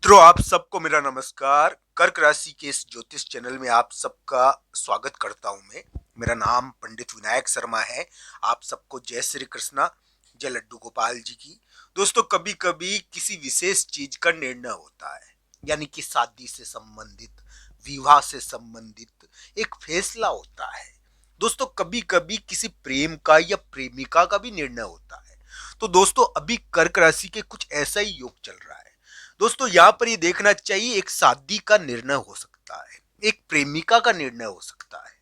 मित्रों, आप सबको मेरा नमस्कार। कर्क राशि के इस ज्योतिष चैनल में आप सबका स्वागत करता हूं मैं। मेरा नाम पंडित विनायक शर्मा है। आप सबको जय श्री कृष्णा, जय लड्डू गोपाल जी की। दोस्तों, कभी कभी किसी विशेष चीज का निर्णय होता है, यानी कि शादी से संबंधित, विवाह से संबंधित एक फैसला होता है। दोस्तों, कभी कभी किसी प्रेम का या प्रेमिका का भी निर्णय होता है। तो दोस्तों, अभी कर्क राशि के कुछ ऐसा ही योग चल रहा है। दोस्तों, यहाँ पर ये देखना चाहिए, एक शादी का निर्णय हो सकता है, एक प्रेमिका का निर्णय हो सकता है।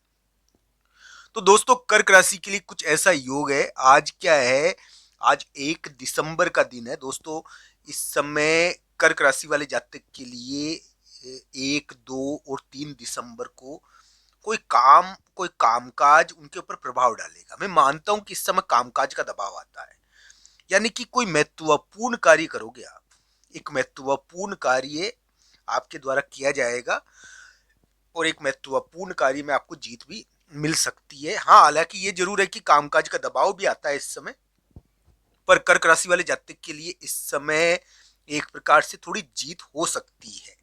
तो दोस्तों, कर्क राशि के लिए कुछ ऐसा योग है। आज क्या है? आज 1 दिसंबर का दिन है। दोस्तों, इस समय कर्क राशि वाले जातक के लिए 1, 2 और 3 दिसंबर को कोई कामकाज उनके ऊपर प्रभाव डालेगा। मैं मानता हूं कि इस समय कामकाज का दबाव आता है, यानी कि कोई महत्वपूर्ण कार्य करोगे आप। एक महत्वपूर्ण कार्य आपके द्वारा किया जाएगा और एक महत्वपूर्ण कार्य में आपको जीत भी मिल सकती है। हाँ, हालांकि ये जरूर है कि कामकाज का दबाव भी आता है इस समय, पर कर्क राशि वाले जातक के लिए इस समय एक प्रकार से थोड़ी जीत हो सकती है।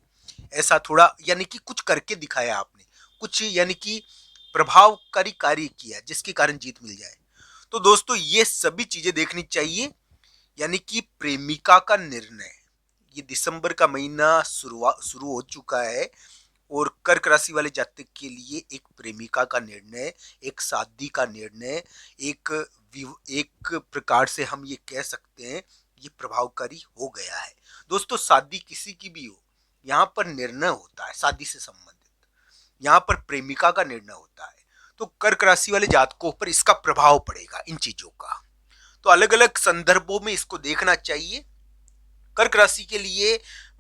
ऐसा थोड़ा, यानी कि कुछ करके दिखाया आपने, कुछ यानी कि प्रभावकारी कार्य किया जिसके कारण जीत मिल जाए। तो दोस्तों, ये सभी चीजें देखनी चाहिए। यानी कि प्रेमिका का निर्णय, ये दिसंबर का महीना शुरू हो चुका है और कर्क राशि वाले जातक के लिए एक प्रेमिका का निर्णय, एक शादी का निर्णय, एक एक प्रकार से हम ये कह सकते हैं, ये प्रभावकारी हो गया है। दोस्तों, शादी किसी की भी हो, यहाँ पर निर्णय होता है शादी से संबंधित, यहाँ पर प्रेमिका का निर्णय होता है। तो कर्क राशि वाले जातकों पर इसका प्रभाव पड़ेगा इन चीजों का। तो अलग अलग संदर्भों में इसको देखना चाहिए। कर्क राशि के लिए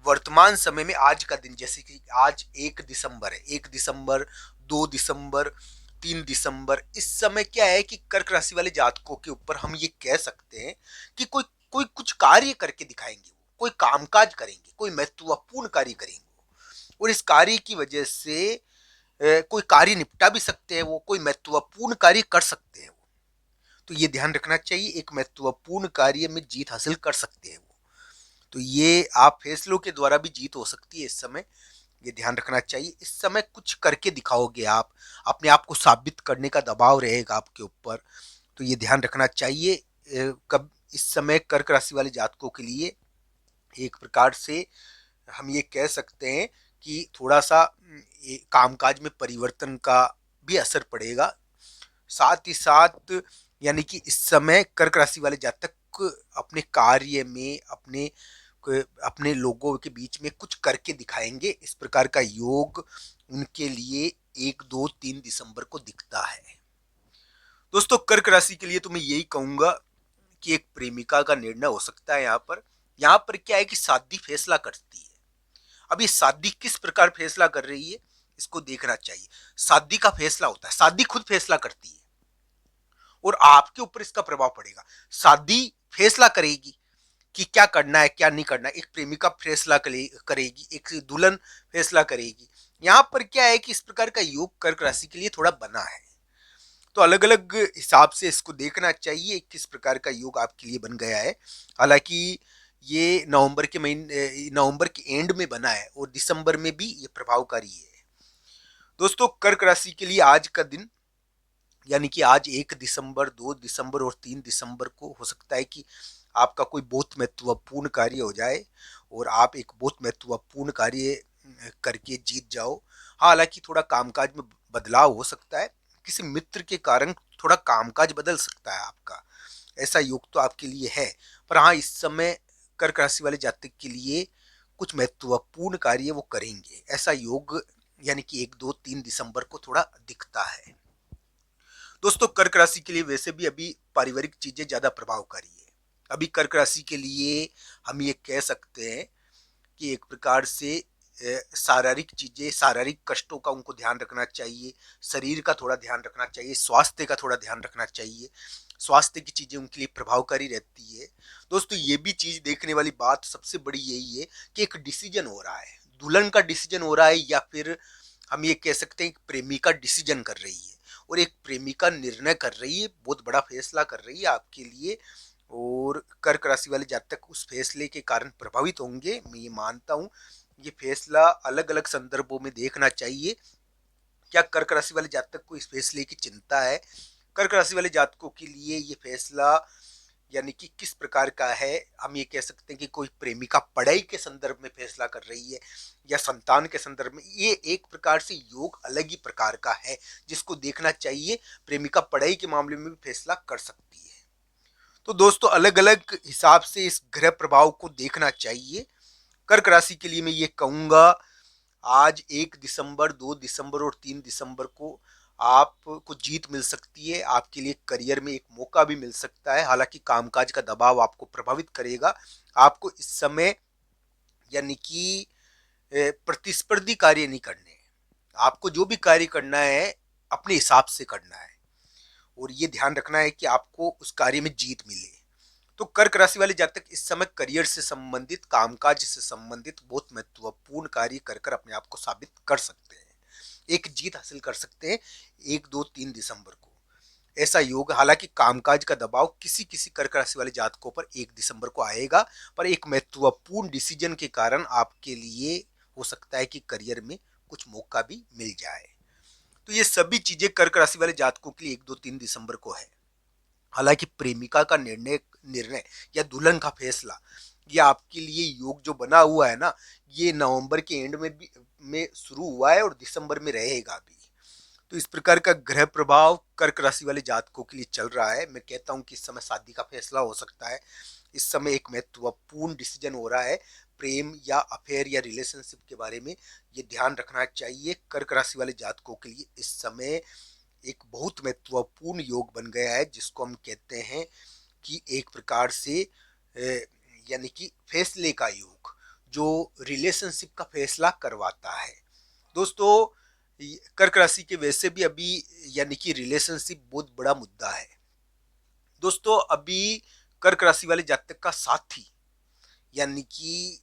वर्तमान समय में आज का दिन, जैसे कि आज 1 दिसंबर है, 1 दिसंबर, 2 दिसंबर, 3 दिसंबर, इस समय क्या है कि कर्क राशि वाले जातकों के ऊपर हम ये कह सकते हैं कि कोई कोई कुछ कार्य करके दिखाएंगे, वो कोई कामकाज करेंगे, कोई महत्वपूर्ण कार्य करेंगे और इस कार्य की वजह से कोई कार्य निपटा भी सकते हैं, वो कोई महत्वपूर्ण कार्य कर सकते हैं वो। तो ये ध्यान रखना चाहिए, एक महत्वपूर्ण कार्य में जीत हासिल कर सकते हैं वो। तो ये आप फैसलों के द्वारा भी जीत हो सकती है इस समय, ये ध्यान रखना चाहिए। इस समय कुछ करके दिखाओगे आप, अपने आप को साबित करने का दबाव रहेगा आपके ऊपर। तो ये ध्यान रखना चाहिए। कब इस समय कर्क राशि वाले जातकों के लिए एक प्रकार से हम ये कह सकते हैं कि थोड़ा सा कामकाज में परिवर्तन का भी असर पड़ेगा। साथ ही साथ, यानी कि इस समय कर्क राशि वाले जातक अपने कार्य में, अपने लोगों के बीच में कुछ करके दिखाएंगे। इस प्रकार का योग उनके लिए 1, 2, 3 दिसंबर को दिखता है। दोस्तों, कर्क राशि के लिए तो मैं यही कहूंगा कि एक प्रेमिका का निर्णय हो सकता है। यहाँ पर क्या है कि शादी फैसला करती है। अब ये शादी किस प्रकार फैसला कर रही है, इसको देखना चाहिए। शादी का फैसला होता है, शादी खुद फैसला करती है और आपके ऊपर इसका प्रभाव पड़ेगा। शादी फैसला करेगी कि क्या करना है, क्या नहीं करना है। एक प्रेमिका फैसला करेगी, एक दुल्हन फैसला करेगी। यहाँ पर क्या है कि इस प्रकार का योग कर्क राशि के लिए थोड़ा बना है। तो अलग अलग हिसाब से इसको देखना चाहिए किस प्रकार का योग आपके लिए बन गया है। हालांकि ये नवंबर के एंड में बना है और दिसंबर में भी ये प्रभावकारी है। दोस्तों, कर्क राशि के लिए आज का दिन, यानी कि आज 1 दिसंबर, 2 दिसंबर और 3 दिसंबर को हो सकता है कि आपका कोई बहुत महत्वपूर्ण कार्य हो जाए और आप एक बहुत महत्वपूर्ण कार्य करके जीत जाओ। हालांकि थोड़ा कामकाज में बदलाव हो सकता है, किसी मित्र के कारण थोड़ा कामकाज बदल सकता है आपका। ऐसा योग तो आपके लिए है। पर हाँ, इस समय कर्क राशि वाले जातक के लिए कुछ महत्वपूर्ण कार्य वो करेंगे, ऐसा योग यानी कि 1, 2, 3 दिसंबर को थोड़ा दिखता है। दोस्तों, कर्क राशि के लिए वैसे भी अभी पारिवारिक चीजें ज्यादा प्रभावकारी है। अभी कर्क राशि के लिए हम ये कह सकते हैं कि एक प्रकार से शारीरिक चीजें, शारीरिक कष्टों का उनको ध्यान रखना चाहिए, शरीर का थोड़ा ध्यान रखना चाहिए, स्वास्थ्य का थोड़ा ध्यान रखना चाहिए। स्वास्थ्य की चीजें उनके लिए प्रभावकारी रहती है। दोस्तों, ये भी चीज देखने वाली बात सबसे बड़ी यही है कि एक डिसीजन हो रहा है, दुल्हन का डिसीजन हो रहा है, या फिर हम ये कह सकते हैं प्रेमिका डिसीजन कर रही है और एक प्रेमिका निर्णय कर रही है, बहुत बड़ा फैसला कर रही है आपके लिए। और कर्क राशि वाले जातक उस फैसले के कारण प्रभावित होंगे, मैं ये मानता हूँ। ये फैसला अलग अलग संदर्भों में देखना चाहिए। क्या कर्क राशि वाले जातक को इस फैसले की चिंता है? कर्क राशि वाले जातकों के लिए ये फैसला यानी कि किस प्रकार का है? हम ये कह सकते हैं कि कोई प्रेमिका पढ़ाई के संदर्भ में फैसला कर रही है या संतान के संदर्भ में। ये एक प्रकार से योग अलग ही प्रकार का है जिसको देखना चाहिए। प्रेमिका पढ़ाई के मामले में भी फैसला कर सकती है। तो दोस्तों अलग अलग हिसाब से इस ग्रह प्रभाव को देखना चाहिए। कर्क राशि के लिए मैं ये कहूंगा, आज 1 दिसंबर, 2 दिसंबर और 3 दिसंबर को आपको जीत मिल सकती है। आपके लिए करियर में एक मौका भी मिल सकता है। हालांकि कामकाज का दबाव आपको प्रभावित करेगा। आपको इस समय यानी कि प्रतिस्पर्धी कार्य नहीं करने हैं। आपको जो भी कार्य करना है अपने हिसाब से करना है और ये ध्यान रखना है कि आपको उस कार्य में जीत मिले। तो कर्क राशि वाले जातक इस समय करियर से संबंधित, कामकाज से संबंधित बहुत महत्वपूर्ण कार्य कर कर अपने आप को साबित कर सकते हैं। एक जीत हासिल कर सकते हैं 1, 2, 3 दिसंबर को। ऐसा योग, हालांकि कामकाज का दबाव किसी किसी कर्क राशि वाले जातकों पर 1 दिसंबर को आएगा, पर एक महत्वपूर्ण डिसीजन के कारण आपके लिए हो सकता है कि करियर में कुछ मौका भी मिल जाए। तो ये सभी चीजें कर्क राशि वाले जातकों के लिए 1, 2, 3 दिसंबर को है। हालांकि प्रेमिका का निर्णय निर्णय या दुल्हन का फैसला, ये आपके लिए योग जो बना हुआ है ना, ये नवंबर के एंड में भी में शुरू हुआ है और दिसंबर में रहेगा भी। तो इस प्रकार का ग्रह प्रभाव कर्क राशि वाले जातकों के लिए चल रहा है। मैं कहता हूं कि इस समय शादी का फैसला हो सकता है। इस समय एक महत्वपूर्ण डिसीजन हो रहा है प्रेम या अफेयर या रिलेशनशिप के बारे में। ये ध्यान रखना चाहिए। कर्क राशि वाले जातकों के लिए इस समय एक बहुत महत्वपूर्ण योग बन गया है, जिसको हम कहते हैं कि एक प्रकार से यानी कि फैसले का योग, जो रिलेशनशिप का फैसला करवाता है। दोस्तों कर्क राशि के वैसे भी अभी यानी कि रिलेशनशिप बहुत बड़ा मुद्दा है। दोस्तों अभी कर्क राशि वाले जातक का साथी यानी कि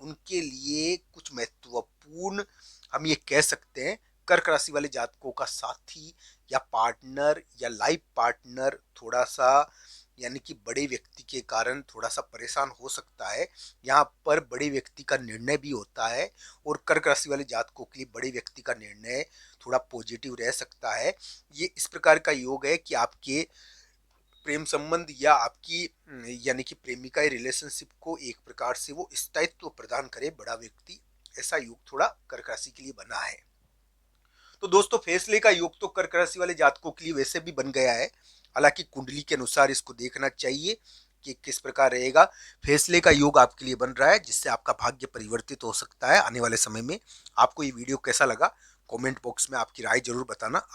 उनके लिए कुछ महत्वपूर्ण, हम ये कह सकते हैं, कर्क राशि वाले जातकों का साथी या पार्टनर या लाइफ पार्टनर थोड़ा सा यानी कि बड़े व्यक्ति के कारण थोड़ा सा परेशान हो सकता है। यहाँ पर बड़े व्यक्ति का निर्णय भी होता है और कर्क राशि वाले जातकों के लिए बड़े व्यक्ति का निर्णय थोड़ा पॉजिटिव रह सकता है। ये इस प्रकार का योग है कि आपके प्रेम संबंध या आपकी यानी कि प्रेमिका रिलेशनशिप को एक प्रकार से वो स्थायित्व प्रदान करे बड़ा व्यक्ति। ऐसा योग थोड़ा कर्क राशि के लिए बना है। तो दोस्तों फैसले का योग तो कर्क राशि वाले जातकों के लिए वैसे भी बन गया है। हालांकि कुंडली के अनुसार इसको देखना चाहिए कि किस प्रकार रहेगा। फैसले का योग आपके लिए बन रहा है, जिससे आपका भाग्य परिवर्तित हो सकता है आने वाले समय में। आपको ये वीडियो कैसा लगा, कमेंट बॉक्स में आपकी राय जरूर बताना।